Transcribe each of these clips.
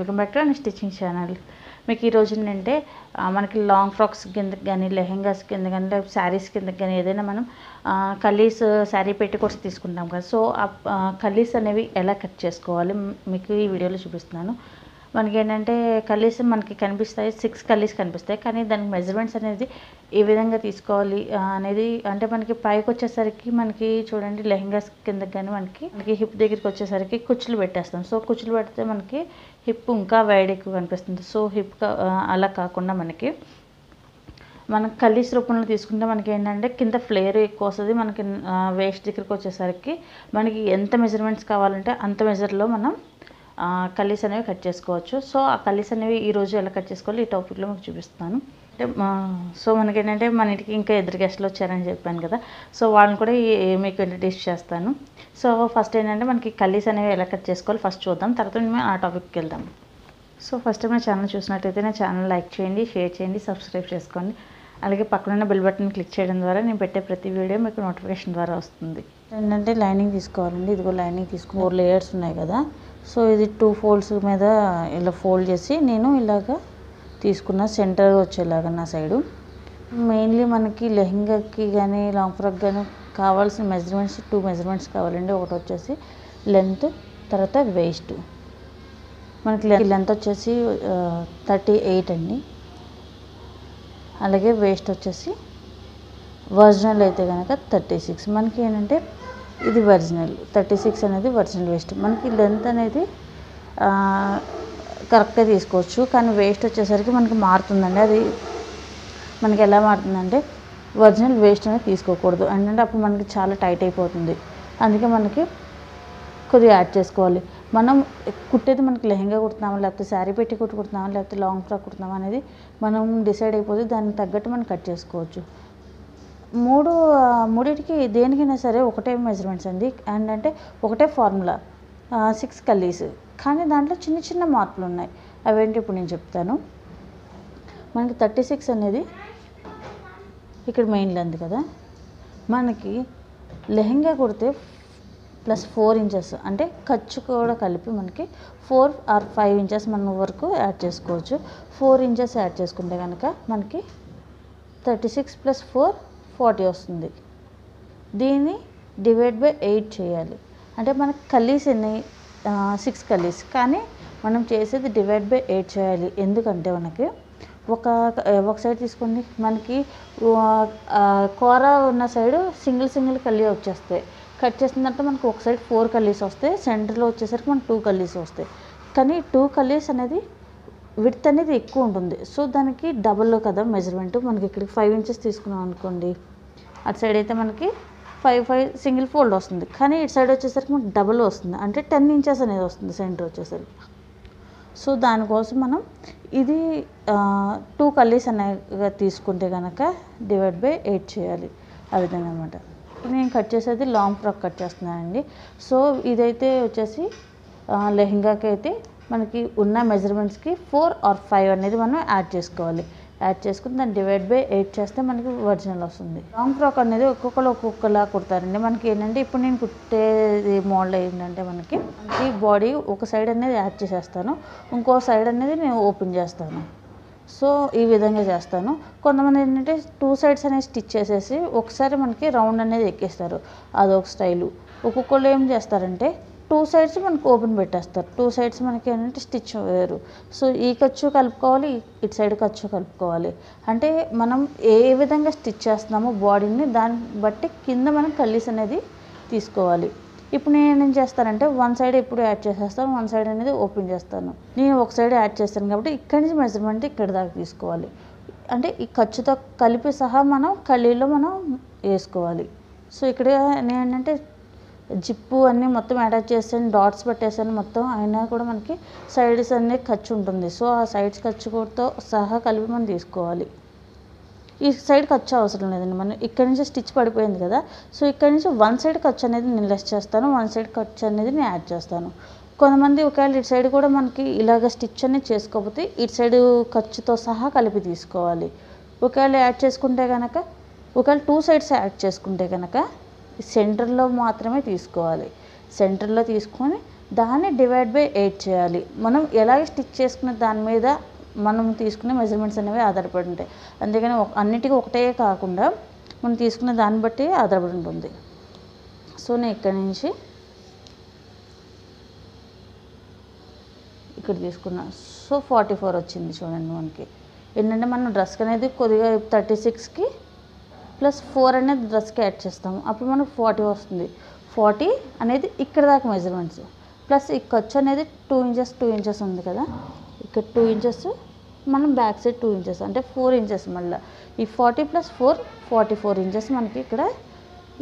Welcome back to an stitching channel. మీకు ఈరోజు ఏంటంటే మనకి లాంగ్ ఫ్రాక్స్ కిందకి కానీ లెహెంగాస్ కింద కానీ లేకపోతే శారీస్ కిందకి కానీ ఏదైనా మనం కలీస్ శారీ పెట్టికోట్స్ తీసుకుంటాం కదా. సో ఆ కలీస్ అనేవి ఎలా కట్ చేసుకోవాలి మీకు ఈ వీడియోలో చూపిస్తున్నాను. మనకి ఏంటంటే కలీస్ మనకి కనిపిస్తాయి, 6 కలీస్ కనిపిస్తాయి. కానీ దానికి మెజర్మెంట్స్ అనేది ఏ విధంగా తీసుకోవాలి అనేది అంటే మనకి పైకి వచ్చేసరికి మనకి చూడండి లెహెంగాస్ కిందకి కానీ మనకి హిప్ దగ్గరికి వచ్చేసరికి కుచ్చులు పెట్టేస్తాం. సో కుచ్చులు పెడితే మనకి హిప్ ఇంకా వైడ్ ఎక్కువ కనిపిస్తుంది. సో హిప్ అలా కాకుండా మనకి కలీస్ రూపంలో తీసుకుంటే మనకి ఏంటంటే కింద ఫ్లేర్ ఎక్కువ వస్తుంది. మనకి వేస్ట్ దగ్గరికి వచ్చేసరికి మనకి ఎంత మెజర్మెంట్స్ కావాలంటే అంత మెజర్లో మనం కలీస్ అనేవి కట్ చేసుకోవచ్చు. సో ఆ కలీస్ అనేవి ఈరోజు ఎలా కట్ చేసుకోవాలి ఈ టాపిక్లో మీకు చూపిస్తాను. అంటే సో మనకి ఏంటంటే మన ఇంటికి ఇంకా ఎదురు గెస్ట్లు వచ్చారని చెప్పాను కదా. సో వాళ్ళని కూడా మీకు ఇంట్రడ్యూస్ చేస్తాను. సో ఫస్ట్ ఏంటంటే మనకి కలీస్ అనేవి ఎలా కట్ చేసుకోవాలి ఫస్ట్ చూద్దాం, తర్వాత మేము ఆ టాపిక్కి వెళ్దాం. సో ఫస్ట్ నా ఛానల్ చూసినట్టయితే నా ఛానల్ లైక్ చేయండి, షేర్ చేయండి, సబ్స్క్రైబ్ చేసుకోండి. అలాగే పక్కన బెల్ బటన్ క్లిక్ చేయడం ద్వారా నేను పెట్టే ప్రతి వీడియో మీకు నోటిఫికేషన్ ద్వారా వస్తుంది. ఏంటంటే లైనింగ్ తీసుకోవాలండి. ఇదిగో లైనింగ్ తీసుకుని 4 లేయర్స్ ఉన్నాయి కదా. సో ఇది 2 ఫోల్డ్స్ మీద ఇలా ఫోల్డ్ చేసి నేను ఇలాగా తీసుకున్న సెంటర్ వచ్చేలాగా నా సైడు. మెయిన్లీ మనకి లెహెంగాకి కానీ లాంగ్ ఫ్రాక్ కానీ కావాల్సిన మెజర్మెంట్స్ 2 మెజర్మెంట్స్ కావాలండి. ఒకటి వచ్చేసి లెంత్, తర్వాత వేస్ట్. మనకి లెంత్ వచ్చేసి 38 అండి. అలాగే వేస్ట్ వచ్చేసి ఒరిజినల్ అయితే కనుక 36. మనకి ఏంటంటే ఇది ఒరిజినల్ 36 అనేది ఒరిజినల్ వేస్ట్. మనకి లెంత్ అనేది కరెక్ట్గా తీసుకోవచ్చు, కానీ వేస్ట్ వచ్చేసరికి మనకి మారుతుందండి. అది మనకి ఎలా మారుతుందంటే ఒరిజినల్ వేస్ట్ అనేది తీసుకోకూడదు, అంటే అప్పుడు మనకి చాలా టైట్ అయిపోతుంది. అందుకే మనకి కొద్దిగా యాడ్ చేసుకోవాలి. మనం కుట్టేది మనకి లెహెంగా కుడుతున్నామా లేకపోతే శారీ పెట్టి కుట్టుకుంటున్నామా లేకపోతే లాంగ్ ఫ్రాక్ కుడుతున్నామా అనేది మనం డిసైడ్ అయిపోతే దానికి తగ్గట్టు మనం కట్ చేసుకోవచ్చు. మూడింటికి దేనికైనా సరే ఒకటే మెజర్మెంట్స్ అండి. అండ్ అంటే ఒకటే ఫార్ములా 6 కలీస్, కానీ దాంట్లో చిన్న చిన్న మార్పులు ఉన్నాయి. అవేంటి ఇప్పుడు నేను చెప్తాను. మనకి 36 అనేది ఇక్కడ మెయిన్ లెంత్ కదా. మనకి లెహెంగా కుడితే +4 ఇంచెస్ అంటే ఖర్చు కూడా కలిపి మనకి 4 or 5 ఇంచెస్ మనం వరకు యాడ్ చేసుకోవచ్చు. 4 ఇంచెస్ యాడ్ చేసుకుంటే కనుక మనకి 36 + 4 40 వస్తుంది. దీన్ని /8 చేయాలి. అంటే మనకి కలీస్ ఎన్ని 6 కలీస్, కానీ మనం చేసేది /8 చేయాలి. ఎందుకంటే మనకి ఒక సైడ్ తీసుకోండి, మనకి కూర ఉన్న సైడు సింగిల్ కలీ వచ్చేస్తాయి. కట్ చేసిన తర్వాత మనకు ఒక సైడ్ 4 కలీస్ వస్తాయి, సెంటర్లో వచ్చేసరికి మనకు 2 కలీస్ వస్తాయి. కానీ 2 కలీస్ అనేది విడ్త్ అనేది ఎక్కువ ఉంటుంది. సో దానికి డబల్ కదా మెజర్మెంట్. మనకి ఇక్కడికి 5 ఇంచెస్ తీసుకున్నాం అనుకోండి, అటు సైడ్ అయితే మనకి 5 సింగిల్ ఫోల్డ్ వస్తుంది. కానీ ఇటు సైడ్ వచ్చేసరికి మనకి డబల్ వస్తుంది, అంటే 10 ఇంచెస్ అనేది వస్తుంది సెంటర్ వచ్చేసరికి. సో దానికోసం మనం ఇది 2 కలీస్ అనేవి తీసుకుంటే కనుక /8 చేయాలి. ఆ విధంగా అనమాట. నేను కట్ చేసేది లాంగ్ ఫ్రాక్ కట్ చేస్తున్నానండి. సో ఇదైతే వచ్చేసి లెహెంగాకి అయితే మనకి ఉన్న మెజర్మెంట్స్కి 4 or 5 అనేది మనం యాడ్ చేసుకోవాలి. యాడ్ చేసుకుని దాన్ని /8 చేస్తే మనకి ఒరిజినల్ వస్తుంది. లాంగ్ ఫ్రాక్ అనేది ఒక్కొక్కలా కుడతారండి. మనకి ఏంటంటే ఇప్పుడు నేను కుట్టేది మోడల్ ఏంటంటే మనకి బాడీ ఒక సైడ్ అనేది యాడ్ చేసేస్తాను, ఇంకో సైడ్ అనేది నేను ఓపెన్ చేస్తాను. సో ఈ విధంగా చేస్తాను. కొంతమంది ఏంటంటే 2 సైడ్స్ అనేది స్టిచ్ చేసేసి ఒకసారి మనకి రౌండ్ అనేది ఎక్కేస్తారు, అదొక స్టైలు. ఒక్కొక్కళ్ళు ఏం చేస్తారంటే 2 సైడ్స్ మనకి ఓపెన్ పెట్టేస్తారు. 2 సైడ్స్ మనకి ఏంటంటే స్టిచ్ వేరు. సో ఈ ఖర్చు కలుపుకోవాలి, ఇటు సైడ్ ఖర్చు కలుపుకోవాలి. అంటే మనం ఏ విధంగా స్టిచ్ చేస్తున్నామో బాడీని దాన్ని బట్టి కింద మనం కలీస్ అనేది తీసుకోవాలి. ఇప్పుడు నేను ఏం చేస్తానంటే 1 సైడ్ ఎప్పుడు యాడ్ చేసేస్తాను, 1 సైడ్ అనేది ఓపెన్ చేస్తాను. నేను ఒక సైడ్ యాడ్ చేస్తాను కాబట్టి ఇక్కడి నుంచి మెజర్మెంట్ ఇక్కడ దాకా తీసుకోవాలి. అంటే ఈ ఖర్చుతో కలిపి సహా మనం కలీలో మనం వేసుకోవాలి. సో ఇక్కడ నేను ఏంటంటే జిప్పు అన్నీ మొత్తం అటాచ్ చేసాను, డాట్స్ పెట్టేసాను మొత్తం. అయినా కూడా మనకి సైడ్స్ అన్నీ ఖర్చు ఉంటుంది. సో ఆ సైడ్స్ ఖర్చుతో సహా కలిపి మనం తీసుకోవాలి. ఈ సైడ్ ఖర్చు అవసరం లేదండి. మనం ఇక్కడ నుంచి స్టిచ్ పడిపోయింది కదా. సో ఇక్కడ నుంచి 1 సైడ్ ఖర్చు అనేది నేను లెస్ చేస్తాను, 1 సైడ్ ఖర్చు అనేది నేను యాడ్ చేస్తాను. కొంతమంది ఒకవేళ ఇటు సైడ్ కూడా మనకి ఇలాగ స్టిచ్ అనేది చేసుకోకపోతే ఇటు సైడ్ ఖర్చుతో సహా కలిపి తీసుకోవాలి. ఒకవేళ యాడ్ చేసుకుంటే కనుక ఒకవేళ 2 సైడ్స్ యాడ్ చేసుకుంటే కనుక సెంటర్లో మాత్రమే తీసుకోవాలి. సెంటర్లో తీసుకొని దాన్ని డివైడ్ బై 8 చేయాలి. మనం ఎలాగ స్టిచ్ చేసుకునే దాని మీద మనం తీసుకునే మెజర్మెంట్స్ అనేవి ఆధారపడి ఉంటాయి. అందుకని అన్నిటికీ ఒకటే కాకుండా మనం తీసుకునే దాన్ని బట్టి ఆధారపడి ఉంటుంది. సో నేను ఇక్కడి నుంచి ఇక్కడ తీసుకున్నా. సో 44 వచ్చింది చూడండి. మనకి ఏంటంటే మనం డ్రెస్కి అనేది కొద్దిగా 36కి ప్లస్ 4 అనేది డ్రెస్కి యాడ్ చేస్తాము. అప్పుడు మనకు 40 వస్తుంది. 40 అనేది ఇక్కడ దాకా మెజర్మెంట్స్ ప్లస్ ఈ ఖర్చు అనేది 2 ఇంచెస్ 2 ఇంచెస్ ఉంది కదా, ఇక్కడ 2 ఇంచెస్, మనం బ్యాక్ సైడ్ 2 ఇంచెస్ అంటే 4 ఇంచెస్. మళ్ళీ ఈ 40 + 4 44 ఇంచెస్ మనకి ఇక్కడ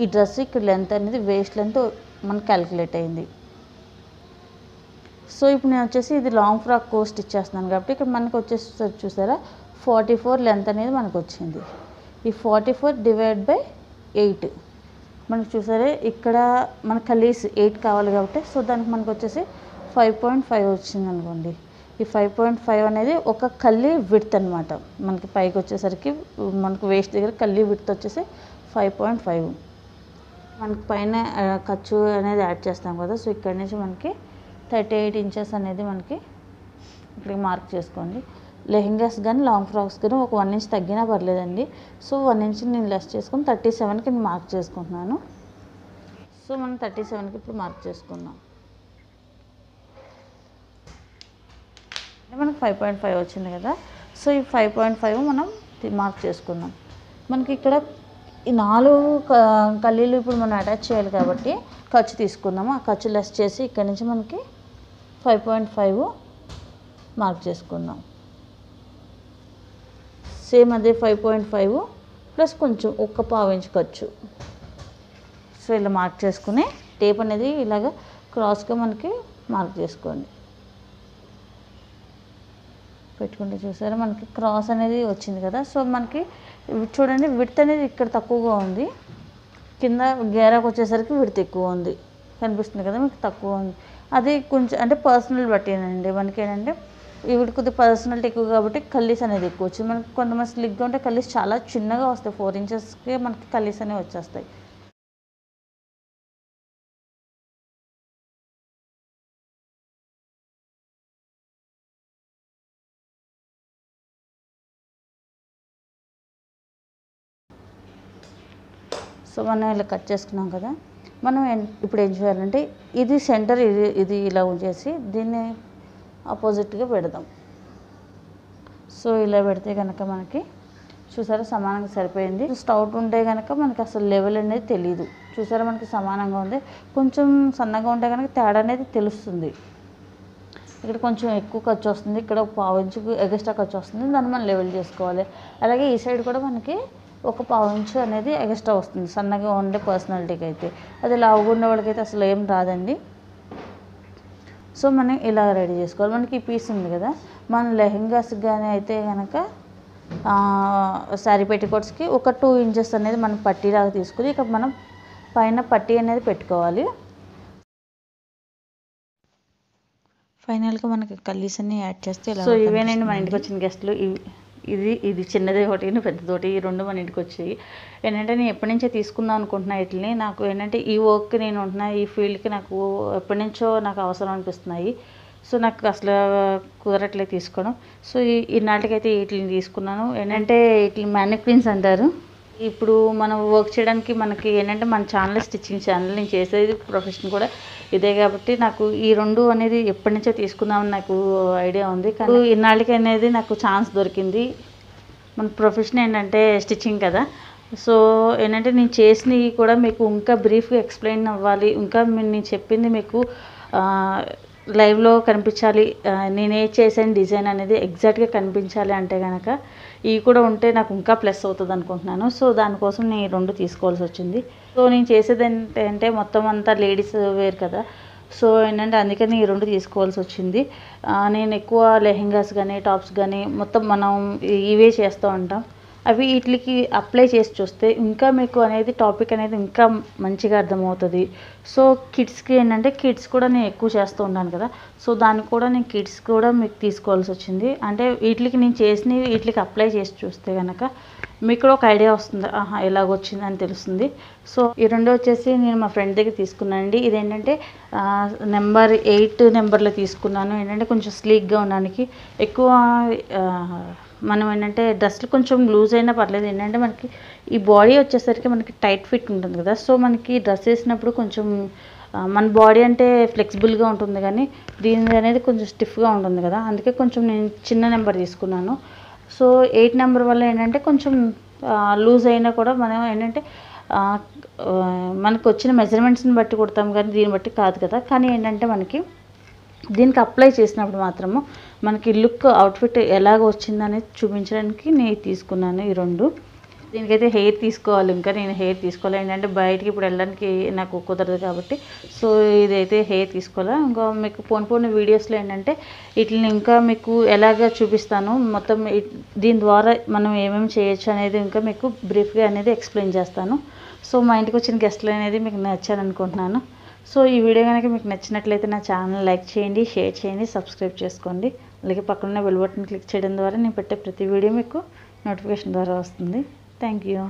ఈ డ్రెస్ ఇక్కడ లెంత్ అనేది వేస్ట్ లెంత్ మనకి క్యాలిక్యులేట్ అయింది. సో ఇప్పుడు నేను వచ్చేసి ఇది లాంగ్ ఫ్రాక్ స్టిచ్ చేస్తున్నాను కాబట్టి ఇక్కడ మనకు వచ్చేసి చూసారా 44 లెంత్ అనేది మనకు వచ్చింది. ఈ 44 డివైడ్ బై 8 మనకు చూసారే ఇక్కడ మన కలీస్ 8 కావాలి కాబట్టి సో దానికి మనకు వచ్చేసి 5.5 వచ్చింది అనుకోండి. ఈ 5.5 అనేది ఒక కల్లీ విడ్త్ అనమాట. మనకి పైకి వచ్చేసరికి మనకు వేస్ట్ దగ్గర కల్లీ విడ్త్ వచ్చేసి 5.5. మనకి పైన ఖర్చు అనేది యాడ్ చేస్తాం కదా, సో ఇక్కడ నుంచి మనకి 38 ఇంచెస్ అనేది మనకి ఇక్కడికి మార్క్ చేసుకోండి. లెహెంగాస్ కానీ లాంగ్ ఫ్రాక్స్ కానీ ఒక 1 ఇంచ్ తగ్గినా పర్లేదండి. సో 1 ఇంచ్ నేను లెస్ చేసుకొని 37కి నేను మార్క్ చేసుకుంటున్నాను. సో మనం 37కి ఇప్పుడు మార్క్ చేసుకున్నాం. మనకు 5.5 వచ్చింది కదా, సో ఈ 5.5 మనం మార్క్ చేసుకున్నాం. మనకి ఇక్కడ ఈ 4 కల్లీలు ఇప్పుడు మనం అటాచ్ చేయాలి కాబట్టి ఖర్చు తీసుకుందాము. ఆ ఖర్చు లెస్ చేసి ఇక్కడ నుంచి మనకి 5.5 మార్క్ చేసుకుందాం. సేమ్ అదే 5.5 ప్లస్ కొంచెం ఒక పావు ఇంచ్ ఖర్చు. సో ఇలా మార్క్ చేసుకుని టేప్ అనేది ఇలాగ క్రాస్గా మనకి మార్క్ చేసుకోండి. పెట్టుకుంటే చూసారా మనకి క్రాస్ అనేది వచ్చింది కదా. సో మనకి చూడండి విడ్త్ అనేది ఇక్కడ తక్కువగా ఉంది, కింద గేరాకు వచ్చేసరికి విడ్త్ ఎక్కువ ఉంది, కనిపిస్తుంది కదా మీకు తక్కువ ఉంది. అది కొంచెం అంటే పర్సనల్ బట్టేనండి. మనకి ఏంటంటే ఇవి కొద్దిగా పర్సనాలిటీ ఎక్కువ కాబట్టి కల్లీస్ అనేది ఎక్కువ వచ్చింది. మనకి కొంతమంది స్లిగ్గా ఉంటే కల్లీస్ చాలా చిన్నగా వస్తాయి, 4 ఇంచెస్కి మనకి కల్లీస్ అనేవి వచ్చేస్తాయి. సో మనం ఇలా కట్ చేసుకున్నాం కదా, మనం ఇప్పుడు ఏం చేయాలంటే ఇది సెంటర్, ఇది ఇలా ఉంచేసి దీన్ని ఆపోజిట్గా పెడదాం. సో ఇలా పెడితే కనుక మనకి చూసారా సమానంగా సరిపోయింది. స్టౌట్ ఉంటే కనుక మనకి అసలు లెవెల్ అనేది తెలియదు. చూసారా మనకి సమానంగా ఉంది. కొంచెం సన్నగా ఉంటే కనుక తేడా అనేది తెలుస్తుంది. ఇక్కడ కొంచెం ఎక్కువ ఖర్చు వస్తుంది, ఇక్కడ పావు ఇంచుకు ఎక్స్ట్రా ఖర్చు వస్తుంది, దాన్ని మనం లెవెల్ చేసుకోవాలి. అలాగే ఈ సైడ్ కూడా మనకి ఒక పావు ఇంచు అనేది ఎక్స్ట్రా వస్తుంది సన్నగా ఉండే పర్సనాలిటీకి అయితే. అది లావుగా ఉండే వాళ్ళకైతే అసలు ఏం రాదండి. సో మనం ఇలా రెడీ చేసుకోవాలి. మనకి ఈ పీస్ ఉంది కదా, మన లెహెంగాస్ కానీ అయితే కనుక శారీ పెట్టికోట్స్కి ఒక 2 ఇంచెస్ అనేది మనం పట్టీలాగా తీసుకుని ఇక్కడ మనం పైన పట్టీ అనేది పెట్టుకోవాలి. ఫైనల్గా మనకి కల్లీస్ అన్ని యాడ్ చేస్తే ఇలా. సో ఇవేనండి మన ఇంటికి వచ్చిన గెస్ట్లు. ఇది చిన్నది ఒకటి పెద్దది ఒకటి, ఈ 2 మన ఇంటికి వచ్చాయి. ఏంటంటే నేను ఎప్పటి నుంచో తీసుకుందాం అనుకుంటున్నా వీటిని. నాకు ఏంటంటే ఈ వర్క్ నేను ఉంటున్నా ఈ ఫీల్డ్కి నాకు ఎప్పటి నుంచో నాకు అవసరం అనిపిస్తున్నాయి. సో నాకు అసలు కుదరట్లేదు తీసుకోవడం. సో ఈనాటికైతే వీటిని తీసుకున్నాను. ఏంటంటే వీటిని మ్యానిక్విన్స్ అంటారు. ఇప్పుడు మనం వర్క్ చేయడానికి మనకి ఏంటంటే మన ఛానల్ స్టిచ్చింగ్ ఛానల్, నేను చేసేది ప్రొఫెషన్ కూడా ఇదే కాబట్టి నాకు ఈ 2 అనేది ఎప్పటి నుంచో తీసుకుందామని నాకు ఐడియా ఉంది. కానీ ఈనాటికి అనేది నాకు ఛాన్స్ దొరికింది. మన ప్రొఫెషన్ ఏంటంటే స్టిచ్చింగ్ కదా. సో ఏంటంటే నేను చేసినవి కూడా మీకు ఇంకా బ్రీఫ్గా ఎక్స్ప్లెయిన్ అవ్వాలి, ఇంకా నేను చెప్పింది మీకు లైవ్లో కనిపించాలి, నేనే చేసాను డిజైన్ అనేది ఎగ్జాక్ట్గా కనిపించాలి అంటే కనుక ఇవి కూడా ఉంటే నాకు ఇంకా ప్లస్ అవుతుంది అనుకుంటున్నాను. సో దానికోసం నేను 2 తీసుకోవాల్సి వచ్చింది. సో నేను చేసేది ఏంటంటే మొత్తం అంతా లేడీస్ వేర్ కదా. సో ఏంటంటే అందుకని ఈ 2 తీసుకోవాల్సి వచ్చింది. నేను ఎక్కువ లెహెంగాస్ కానీ టాప్స్ కానీ మొత్తం మనం ఇవే చేస్తూ ఉంటాం. అవి వీటికి అప్లై చేసి చూస్తే ఇంకా మీకు అనేది టాపిక్ అనేది ఇంకా మంచిగా అర్థమవుతుంది. సో కిడ్స్కి ఏంటంటే కిడ్స్ కూడా నేను ఎక్కువ చేస్తూ ఉన్నాను కదా, సో దానికి కూడా నేను కిడ్స్ కూడా మీకు తీసుకోవాల్సి వచ్చింది. అంటే వీటికి నేను చేసినవి వీటికి అప్లై చేసి చూస్తే కనుక మీకు కూడా ఒక ఐడియా వస్తుంది, ఆహా ఎలాగొచ్చింది అని తెలుస్తుంది. సో ఈ రెండు వచ్చేసి నేను మా ఫ్రెండ్ దగ్గర తీసుకున్నానండి. ఇదేంటంటే నెంబర్ 8 నెంబర్లో తీసుకున్నాను. ఏంటంటే కొంచెం స్లీక్గా ఉండడానికి, ఎక్కువ మనం ఏంటంటే డ్రెస్లు కొంచెం లూజ్ అయినా పర్లేదు. ఏంటంటే మనకి ఈ బాడీ వచ్చేసరికి మనకి టైట్ ఫిట్ ఉంటుంది కదా, సో మనకి డ్రెస్ వేసినప్పుడు కొంచెం మన బాడీ అంటే ఫ్లెక్సిబుల్గా ఉంటుంది, కానీ దీని అనేది కొంచెం స్టిఫ్గా ఉంటుంది కదా, అందుకే కొంచెం నేను చిన్న నెంబర్ తీసుకున్నాను. సో 8 నెంబర్ వల్ల ఏంటంటే కొంచెం లూజ్ అయినా కూడా మనం ఏంటంటే మనకు వచ్చిన మెజర్మెంట్స్ని బట్టి కుడతాం, కానీ దీన్ని బట్టి కాదు కదా. కానీ ఏంటంటే మనకి దీనికి అప్లై చేసినప్పుడు మాత్రము మనకి లుక్ అవుట్ఫిట్ ఎలాగ వచ్చిందనేది చూపించడానికి నేను తీసుకున్నాను ఈ రెండు. దీనికైతే హెయిర్ తీసుకోవాలి, ఇంకా నేను హెయిర్ తీసుకోవాలి. ఏంటంటే బయటికి ఇప్పుడు వెళ్ళడానికి నాకు కుదరదు కాబట్టి, సో ఇదైతే హెయిర్ తీసుకోవాలి. ఇంకా మీకు పోను వీడియోస్లో ఏంటంటే వీటిని ఇంకా మీకు ఎలాగ చూపిస్తాను, మొత్తం దీని ద్వారా మనం ఏమేమి చేయొచ్చు అనేది ఇంకా మీకు బ్రీఫ్గా అనేది ఎక్స్ప్లెయిన్ చేస్తాను. సో మా ఇంటికి వచ్చిన గెస్ట్లు అనేది మీకు నచ్చారనుకుంటున్నాను. సో ఈ వీడియో కనుక మీకు నచ్చినట్లయితే నా ఛానల్ లైక్ చేయండి, షేర్ చేయండి, సబ్స్క్రైబ్ చేసుకోండి. అలాగే పక్కన బెల్ బటన్ క్లిక్ చేయడం ద్వారా నేను పెట్టే ప్రతి వీడియో మీకు నోటిఫికేషన్ ద్వారా వస్తుంది. Thank you.